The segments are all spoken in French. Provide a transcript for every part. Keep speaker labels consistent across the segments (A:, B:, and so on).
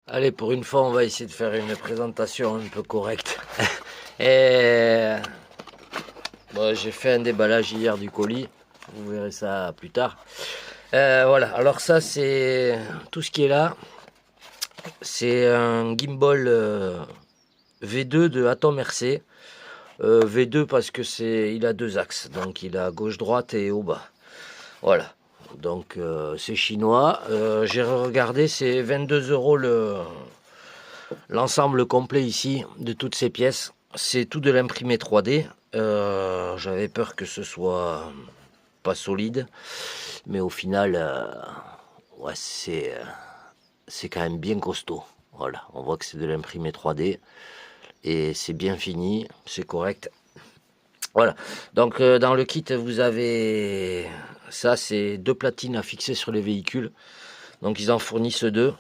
A: Allez, pour une fois, on va essayer de faire une présentation un peu correcte. Et bon, j'ai fait un déballage hier du colis. Vous verrez ça plus tard. Voilà, alors ça, c'est tout ce qui est là. C'est un gimbal V2 de Atom RC. V2 parce que il a deux axes. Donc il a gauche-droite et haut bas. Voilà. Donc c'est chinois. J'ai regardé, c'est 22 € l'ensemble complet ici de toutes ces pièces. C'est tout de l'imprimé 3D. J'avais peur que ce soit pas solide, mais au final, ouais, c'est quand même bien costaud. Voilà, on voit que c'est de l'imprimé 3D et c'est bien fini, c'est correct. Voilà, donc dans le kit, vous avez ça, c'est deux platines à fixer sur les véhicules. Donc ils en fournissent deux.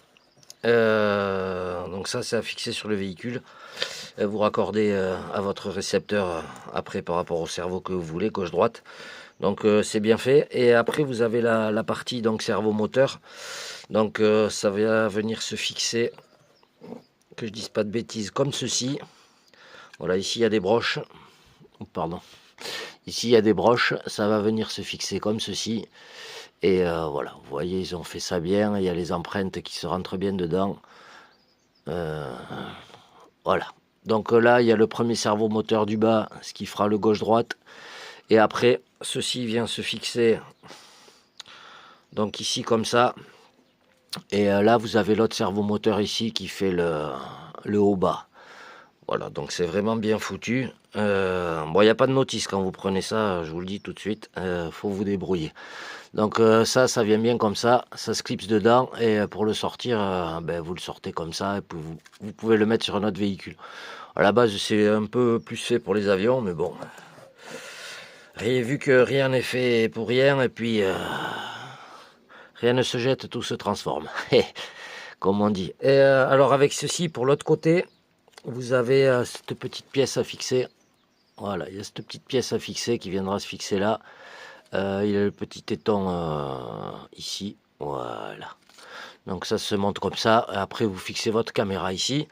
A: Donc ça, c'est à fixer sur le véhicule. Vous raccordez à votre récepteur après par rapport au cerveau que vous voulez, gauche-droite. Donc c'est bien fait. Et après, vous avez la partie donc cerveau-moteur. Donc ça va venir se fixer, que je dise pas de bêtises, comme ceci. Voilà, ici il y a des broches. Pardon. Ici il y a des broches. Ça va venir se fixer comme ceci. Et voilà, vous voyez, ils ont fait ça bien. Il y a les empreintes qui se rentrent bien dedans. Voilà. Donc là, il y a le premier cerveau moteur du bas, ce qui fera le gauche-droite. Et après, ceci vient se fixer donc ici comme ça. Et là, vous avez l'autre cerveau moteur ici qui fait le haut-bas. Voilà, donc c'est vraiment bien foutu. Bon, il n'y a pas de notice quand vous prenez ça, je vous le dis tout de suite. Faut vous débrouiller. Donc ça vient bien comme ça se clipse dedans. Et pour le sortir, ben, vous le sortez comme ça. Et puis vous pouvez le mettre sur un autre véhicule. À la base, c'est un peu plus fait pour les avions, mais bon. Vu que rien n'est fait pour rien, et puis rien ne se jette, tout se transforme. Comme on dit. Et alors avec ceci, pour l'autre côté, vous avez cette petite pièce à fixer. Voilà, il y a cette petite pièce à fixer qui viendra se fixer là. Il y a le petit téton ici. Voilà. Donc ça se monte comme ça. Après, vous fixez votre caméra ici.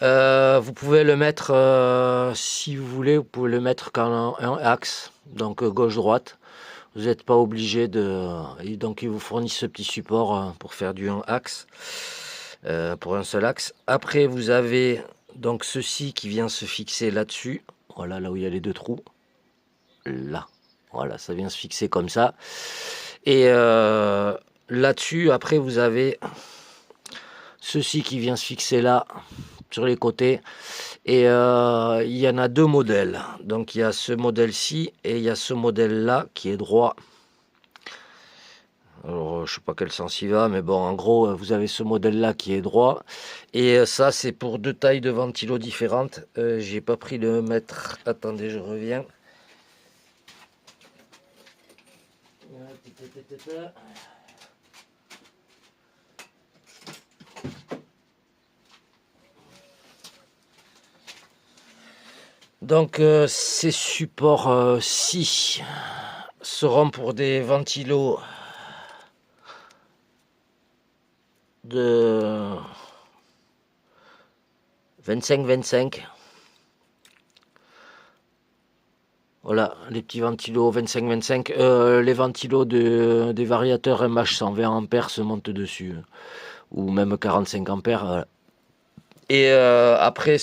A: Vous pouvez le mettre, si vous voulez, vous pouvez le mettre qu'en un axe, donc gauche-droite. Vous n'êtes pas obligé de... Donc ils vous fournissent ce petit support pour faire du un axe, pour un seul axe. Après, vous avez donc ceci qui vient se fixer là-dessus. Voilà, là où il y a les deux trous. Là. Voilà, ça vient se fixer comme ça. Et là-dessus, après, vous avez ceci qui vient se fixer là, sur les côtés. Et il y en a deux modèles. Donc il y a ce modèle-ci et il y a ce modèle-là qui est droit. Alors je sais pas quel sens il va, mais bon, en gros, vous avez ce modèle-là qui est droit. Et ça, c'est pour deux tailles de ventilo différentes. J'ai pas pris le mètre. Attendez, je reviens. Donc ces supports-ci seront pour des ventilos de 25-25. Voilà, les petits ventilos 25-25. Les ventilos des variateurs MH 120 A se montent dessus. Ou même 45 ampères. Voilà. Et après,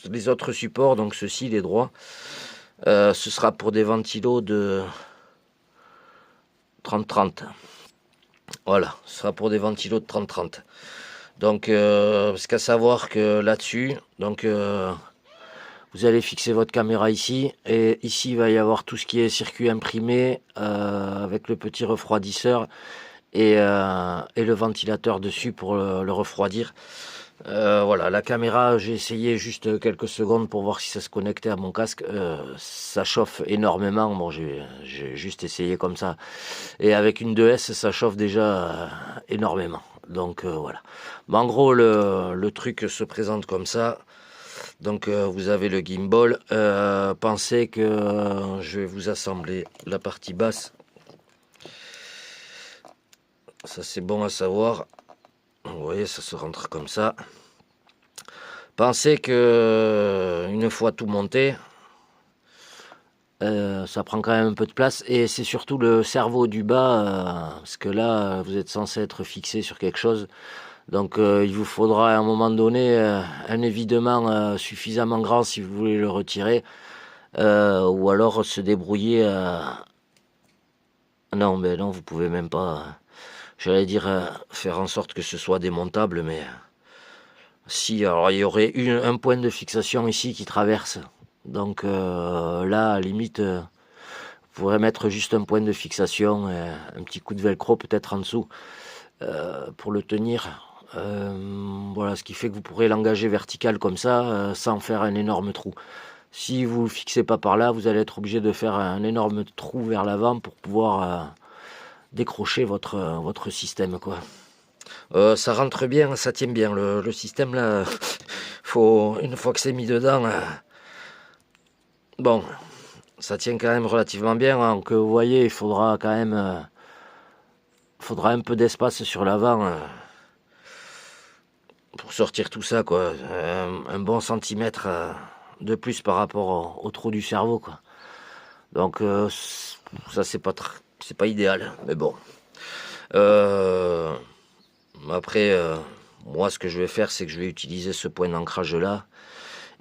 A: les autres supports, donc ceux-ci, les droits, ce sera pour des ventilos de 30-30. Voilà, ce sera pour des ventilos de 30-30. Donc, parce qu'à savoir que là-dessus, donc vous allez fixer votre caméra ici, et ici il va y avoir tout ce qui est circuit imprimé avec le petit refroidisseur et le ventilateur dessus pour le refroidir. Voilà, la caméra, j'ai essayé juste quelques secondes pour voir si ça se connectait à mon casque. Ça chauffe énormément. Bon, j'ai juste essayé comme ça. Et avec une 2S, ça chauffe déjà énormément. Donc voilà. Mais en gros, le truc se présente comme ça. Donc vous avez le gimbal. Pensez que je vais vous assembler la partie basse. Ça c'est bon à savoir. Vous voyez, ça se rentre comme ça. Pensez que une fois tout monté, ça prend quand même un peu de place, et c'est surtout le cerveau du bas, parce que là, vous êtes censé être fixé sur quelque chose. Donc il vous faudra à un moment donné un évidement suffisamment grand si vous voulez le retirer, ou alors se débrouiller. Non, mais non, vous pouvez même pas. J'allais dire faire en sorte que ce soit démontable, mais si, alors il y aurait un point de fixation ici qui traverse. Donc là, à la limite, vous pourrez mettre juste un point de fixation, un petit coup de velcro peut-être en dessous pour le tenir. Voilà, ce qui fait que vous pourrez l'engager vertical comme ça, sans faire un énorme trou. Si vous ne le fixez pas par là, vous allez être obligé de faire un énorme trou vers l'avant pour pouvoir décrocher votre système, quoi. Ça rentre bien, ça tient bien. Le système là, une fois que c'est mis dedans, bon, ça tient quand même relativement bien. Donc vous voyez, il faudra quand même, faudra un peu d'espace sur l'avant pour sortir tout ça, quoi. Un bon centimètre de plus par rapport au trou du cerveau, quoi. Donc ça c'est pas idéal, mais bon. Après, moi ce que je vais faire, c'est que je vais utiliser ce point d'ancrage là,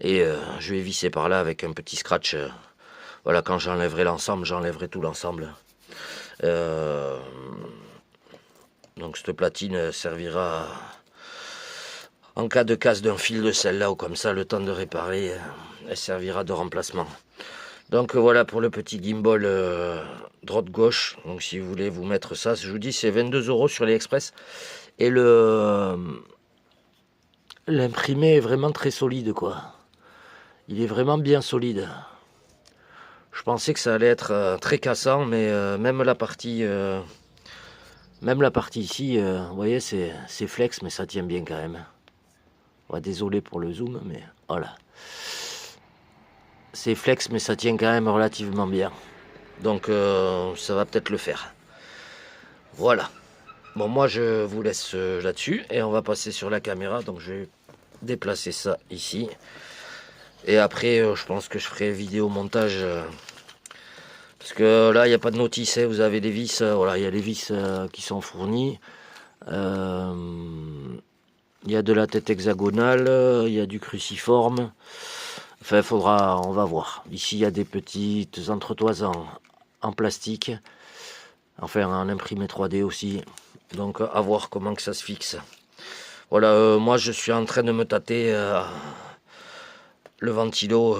A: et je vais visser par là avec un petit scratch. Voilà, quand j'enlèverai l'ensemble, j'enlèverai tout l'ensemble. Donc cette platine servira en cas de casse d'un fil de celle-là, ou comme ça, le temps de réparer, elle servira de remplacement. Donc voilà pour le petit gimbal droite gauche. Donc si vous voulez vous mettre ça, je vous dis c'est 22 € sur AliExpress. Et l'imprimé est vraiment très solide, quoi. Il est vraiment bien solide. Je pensais que ça allait être très cassant, mais même la partie ici, vous voyez, c'est flex, mais ça tient bien quand même. Ouais, désolé pour le zoom, mais voilà. C'est flex, mais ça tient quand même relativement bien. Donc ça va peut-être le faire. Voilà. Bon, moi je vous laisse là-dessus, et on va passer sur la caméra. Donc je vais déplacer ça ici. Et après, je pense que je ferai vidéo montage. Parce que là, il n'y a pas de notice. Hein, vous avez des vis. Voilà, il y a les vis qui sont fournies. Il y a de la tête hexagonale. Il y a du cruciforme. Enfin, on va voir. Ici, il y a des petites entretoises en plastique. Enfin, en imprimé 3D aussi. Donc, à voir comment que ça se fixe. Voilà, moi, je suis en train de me tâter le ventilo.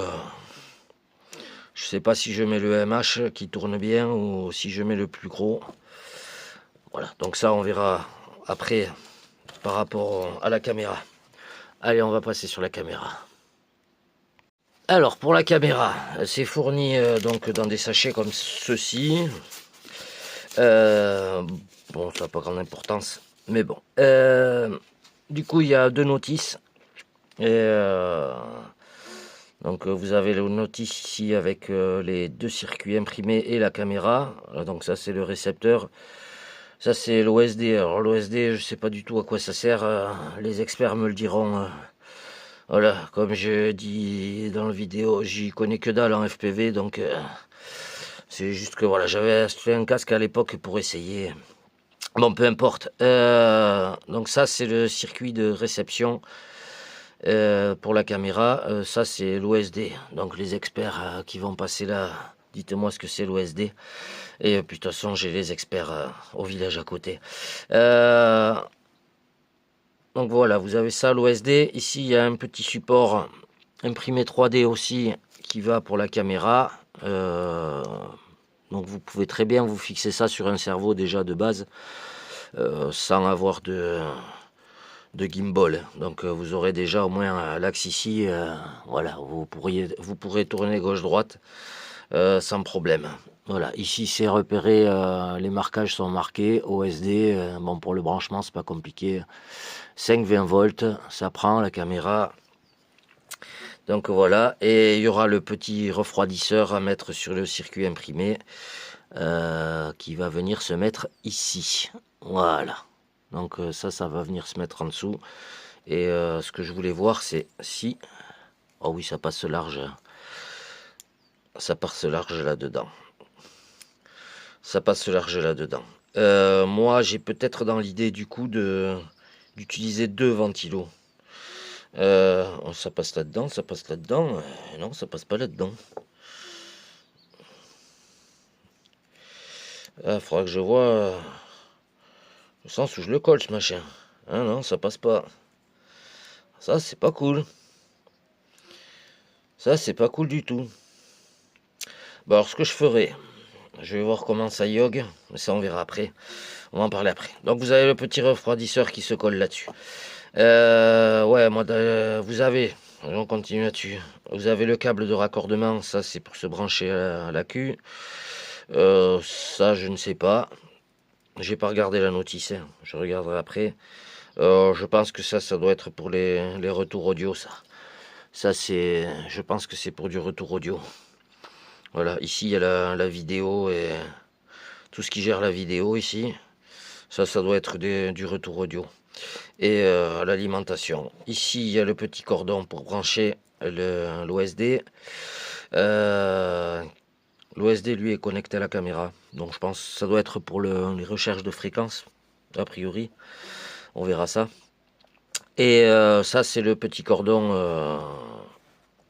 A: Je sais pas si je mets le MH qui tourne bien ou si je mets le plus gros. Voilà, donc ça, on verra après par rapport à la caméra. Allez, on va passer sur la caméra. Alors, pour la caméra, c'est fourni donc dans des sachets comme ceci. Bon, ça n'a pas grande importance, mais bon. Du coup, il y a deux notices. Et donc, vous avez le notice ici avec les deux circuits imprimés et la caméra. Donc, ça, c'est le récepteur. Ça, c'est l'OSD. Alors, l'OSD, je sais pas du tout à quoi ça sert. Les experts me le diront. Voilà, comme je dis dans la vidéo, j'y connais que dalle en FPV, donc c'est juste que voilà, j'avais acheté un casque à l'époque pour essayer. Bon, peu importe. Donc ça, c'est le circuit de réception pour la caméra. Ça, c'est l'OSD. Donc les experts qui vont passer là, dites-moi ce que c'est l'OSD. Et puis de toute façon, j'ai les experts au village à côté. Donc voilà, vous avez ça, l'OSD. Ici, il y a un petit support imprimé 3D aussi qui va pour la caméra. Donc vous pouvez très bien vous fixer ça sur un cerveau déjà de base, sans avoir de gimbal. Donc vous aurez déjà au moins l'axe ici. Voilà, vous pourrez tourner gauche-droite sans problème. Voilà, ici c'est repéré, les marquages sont marqués, OSD, bon pour le branchement c'est pas compliqué, 5-20 volts, ça prend la caméra. Donc voilà, et il y aura le petit refroidisseur à mettre sur le circuit imprimé, qui va venir se mettre ici, voilà. Donc ça va venir se mettre en dessous. Et ce que je voulais voir, c'est si... Oh oui, ça passe large. Hein. Ça passe large là-dedans. Ça passe large là-dedans. Moi, j'ai peut-être dans l'idée du coup d'utiliser 2 ventilos. Ça passe là-dedans, ça passe là-dedans. Non, ça passe pas là-dedans. Il faudra que je vois le sens où je le colle, ce machin. Ah non, ça passe pas. Ça, c'est pas cool. Ça, c'est pas cool du tout. Bon, alors, ce que je ferai, je vais voir comment ça yogue. Mais ça, on verra après. On va en parler après. Donc, vous avez le petit refroidisseur qui se colle là-dessus. Ouais, moi, vous avez... On continue là-dessus. Vous avez le câble de raccordement. Ça, c'est pour se brancher à la queue. Ça, je ne sais pas. J'ai pas regardé la notice. Hein. Je regarderai après. Je pense que ça doit être pour les retours audio, ça. Ça, c'est... Je pense que c'est pour du retour audio. Voilà, ici, il y a la vidéo et tout ce qui gère la vidéo, ici. Ça doit être du retour audio. Et l'alimentation. Ici, il y a le petit cordon pour brancher l'OSD. L'OSD, lui, est connecté à la caméra. Donc, je pense que ça doit être pour les recherches de fréquences, a priori. On verra ça. Et ça, c'est le petit cordon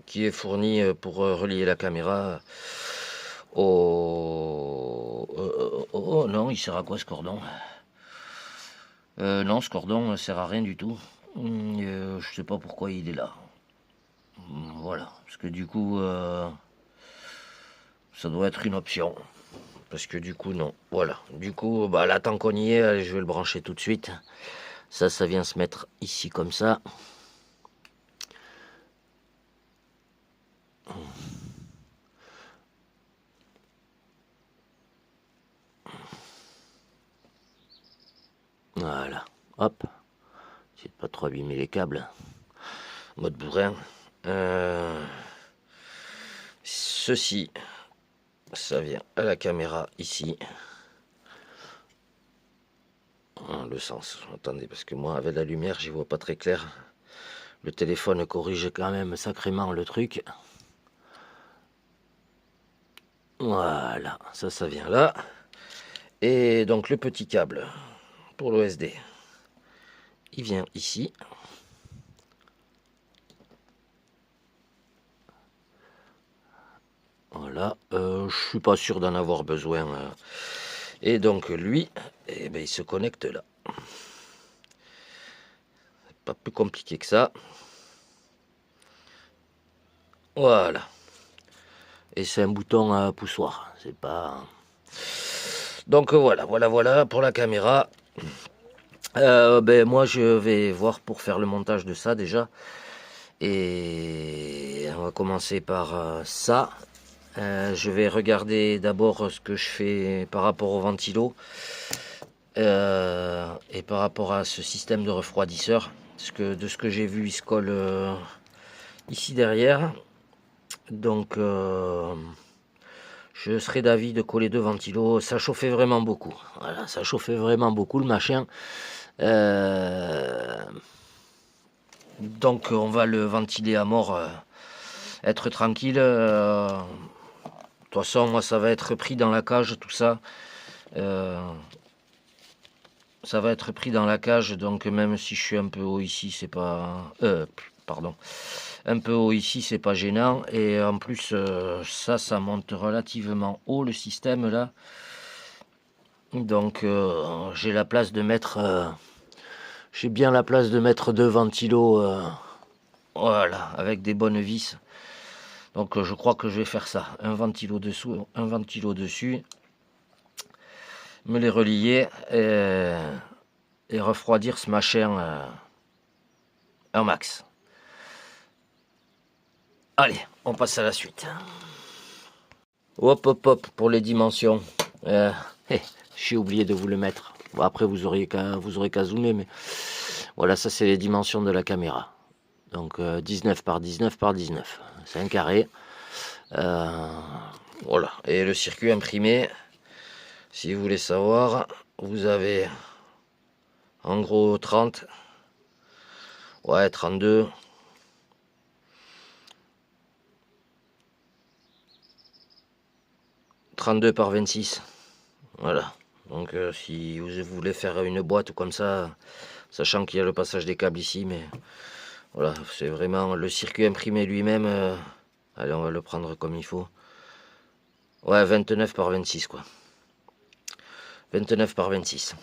A: qui est fourni pour relier la caméra au... non, il sert à quoi ce cordon? Non, ce cordon ne sert à rien du tout. Je sais pas pourquoi il est là. Voilà, parce que du coup, ça doit être une option. Parce que du coup, non. Voilà. Du coup, bah là, tant qu'on y est, allez, je vais le brancher tout de suite. Ça vient se mettre ici comme ça. Voilà. Hop. J'essaie de pas trop abîmer les câbles. Mode bourrin. Ceci, ça vient à la caméra ici. Le sens, attendez, parce que moi avec la lumière j'y vois pas très clair. Le téléphone corrige quand même sacrément le truc. Voilà, ça vient là. Et donc le petit câble pour l'OSD, il vient ici. Voilà, je suis pas sûr d'en avoir besoin. Et donc lui, eh ben, il se connecte là. Pas plus compliqué que ça. Voilà. Et c'est un bouton à poussoir. C'est pas... Donc voilà pour la caméra. Ben moi je vais voir pour faire le montage de ça déjà. Et on va commencer par ça. Je vais regarder d'abord ce que je fais par rapport au ventilo. Et par rapport à ce système de refroidisseur. Parce que de ce que j'ai vu, il se colle ici derrière. Donc je serais d'avis de coller 2 ventilos. Ça chauffait vraiment beaucoup. Voilà, ça chauffait vraiment beaucoup le machin. Donc on va le ventiler à mort. Être tranquille. De toute façon, moi ça va être pris dans la cage, tout ça. Ça va être pris dans la cage, donc même si je suis un peu haut ici, c'est pas... pardon. Un peu haut ici, c'est pas gênant. Et en plus, ça monte relativement haut, le système, là. Donc, j'ai la place de mettre... j'ai bien la place de mettre 2 ventilos, voilà, avec des bonnes vis. Donc, je crois que je vais faire ça. Un ventilo dessous, un ventilo dessus. Me les relier et refroidir ce machin un max. Allez, on passe à la suite. Hop, pour les dimensions. J'ai oublié de vous le mettre. Bon, après, vous aurez qu'à zoomer, mais voilà, ça c'est les dimensions de la caméra. Donc 19 par 19 par 19. C'est un carré. Voilà. Et le circuit imprimé, si vous voulez savoir, vous avez En gros 30. Ouais, 32. « 32 par 26. Voilà. Donc si vous voulez faire une boîte comme ça, sachant qu'il y a le passage des câbles ici, mais voilà, c'est vraiment le circuit imprimé lui-même. Allez, on va le prendre comme il faut. Ouais, 29 par 26 quoi. 29 par 26.